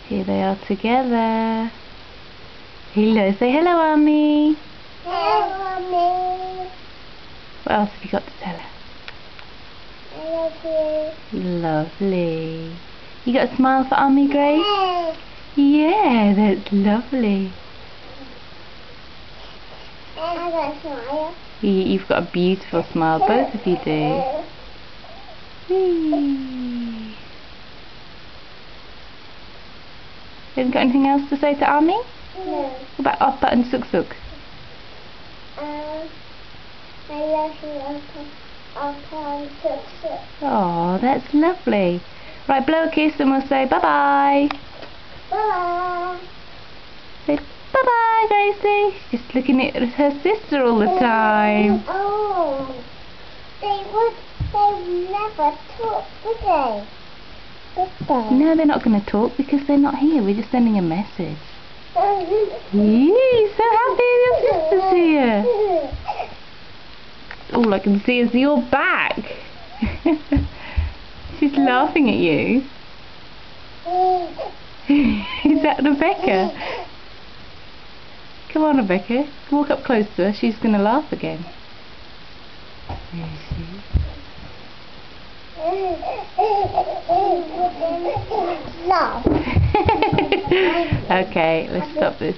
Here they are together. Hello, say hello, Ami. Hello, Mommy. What else have you got to tell her? I love you. Lovely. You got a smile for Ami, Grace? Yeah, that's lovely. I got a smile. You've got a beautiful smile, both of you do. Whee. You haven't got anything else to say to Ami? No. What about Oppa and Suk Suk? I love you, Papa and Suk. Oh, that's lovely. Right, blow a kiss and we'll say bye-bye. Bye. Say bye-bye, Gracie. She's just looking at her sister all the time. Oh, they never talk, would they? No, they're not going to talk because they're not here. We're just sending a message. Yee, so happy your sister's here. All I can see is your back. She's laughing at you. Is that Rebecca? Come on, Rebecca. Walk up close to her. She's going to laugh again. There she is. Love. Okay, let's stop this.